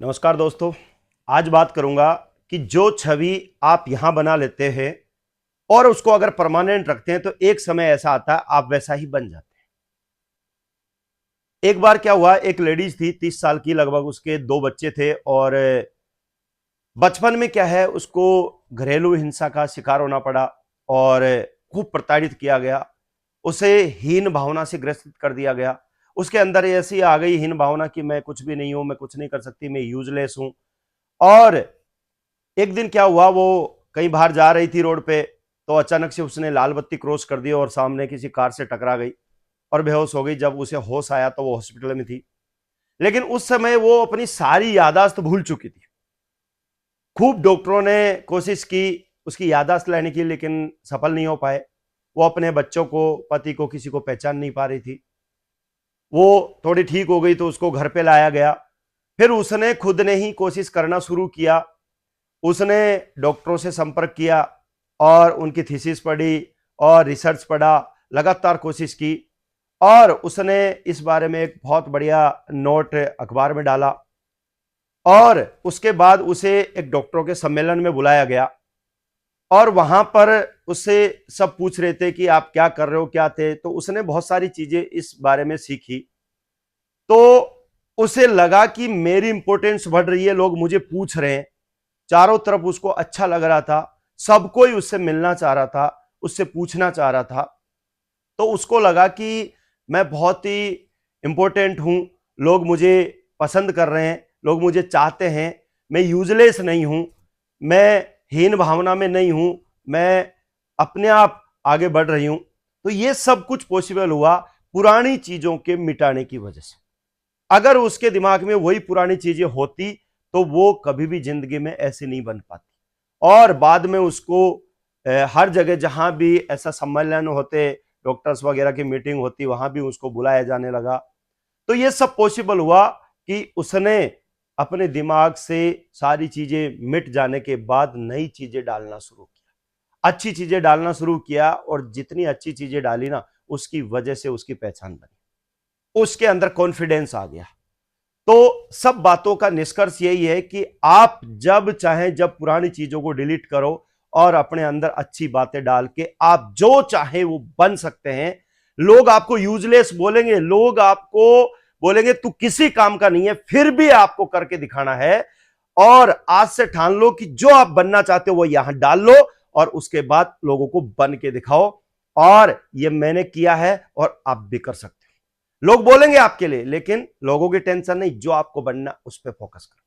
नमस्कार दोस्तों। आज बात करूंगा कि जो छवि आप यहां बना लेते हैं और उसको अगर परमानेंट रखते हैं तो एक समय ऐसा आता है आप वैसा ही बन जाते हैं। एक बार क्या हुआ, एक लेडीज थी 30 साल की, लगभग उसके 2 बच्चे थे और बचपन में क्या है उसको घरेलू हिंसा का शिकार होना पड़ा और खूब प्रताड़ित किया गया। उसे हीन भावना से ग्रसित कर दिया गया। उसके अंदर ऐसी आ गई हीन भावना कि मैं कुछ भी नहीं हूं, मैं कुछ नहीं कर सकती, मैं यूजलेस हूं। और एक दिन क्या हुआ, वो कहीं बाहर जा रही थी रोड पे, तो अचानक से उसने लाल बत्ती क्रॉस कर दी और सामने किसी कार से टकरा गई और बेहोश हो गई। जब उसे होश आया तो वो हॉस्पिटल में थी, लेकिन उस समय वो अपनी सारी यादाश्त भूल चुकी थी। खूब डॉक्टरों ने कोशिश की उसकी यादाश्त लेने की, लेकिन सफल नहीं हो पाए। वो अपने बच्चों को, पति को, किसी को पहचान नहीं पा रही थी। वो थोड़ी ठीक हो गई तो उसको घर पे लाया गया। फिर उसने खुद ने ही कोशिश करना शुरू किया। उसने डॉक्टरों से संपर्क किया और उनकी थीसिस पढ़ी और रिसर्च पढ़ा, लगातार कोशिश की और उसने इस बारे में एक बहुत बढ़िया नोट अखबार में डाला। और उसके बाद उसे एक डॉक्टरों के सम्मेलन में बुलाया गया और वहां पर उससे सब पूछ रहे थे कि आप क्या कर रहे हो, क्या थे। तो उसने बहुत सारी चीजें इस बारे में सीखी। तो उसे लगा कि मेरी इंपॉर्टेंस बढ़ रही है, लोग मुझे पूछ रहे हैं। चारों तरफ उसको अच्छा लग रहा था, सब कोई उससे मिलना चाह रहा था, उससे पूछना चाह रहा था। तो उसको लगा कि मैं बहुत ही इंपॉर्टेंट हूं, लोग मुझे पसंद कर रहे हैं, लोग मुझे चाहते हैं, मैं यूजलेस नहीं हूं, मैं हीन भावना में नहीं हूं, मैं अपने आप आगे बढ़ रही हूं। तो ये सब कुछ पॉसिबल हुआ पुरानी चीजों के मिटाने की वजह से। अगर उसके दिमाग में वही पुरानी चीजें होती तो वो कभी भी जिंदगी में ऐसे नहीं बन पाती। और बाद में उसको हर जगह जहां भी ऐसा सम्मेलन होते, डॉक्टर्स वगैरह की मीटिंग होती, वहां भी उसको बुलाया जाने लगा। तो ये सब पॉसिबल हुआ कि उसने अपने दिमाग से सारी चीजें मिट जाने के बाद नई चीजें डालना शुरू किया, अच्छी चीजें डालना शुरू किया। और जितनी अच्छी चीजें डाली ना, उसकी वजह से उसकी पहचान बनी, उसके अंदर कॉन्फिडेंस आ गया। तो सब बातों का निष्कर्ष यही है कि आप जब चाहें, जब पुरानी चीजों को डिलीट करो और अपने अंदर अच्छी बातें डाल के आप जो चाहे वो बन सकते हैं। लोग आपको यूजलेस बोलेंगे, लोग आपको बोलेंगे तू किसी काम का नहीं है, फिर भी आपको करके दिखाना है। और आज से ठान लो कि जो आप बनना चाहते हो वो यहां डाल लो और उसके बाद लोगों को बन के दिखाओ। और ये मैंने किया है और आप भी कर सकते हो। लोग बोलेंगे आपके लिए, लेकिन लोगों की टेंशन नहीं, जो आपको बनना उस पर फोकस करो।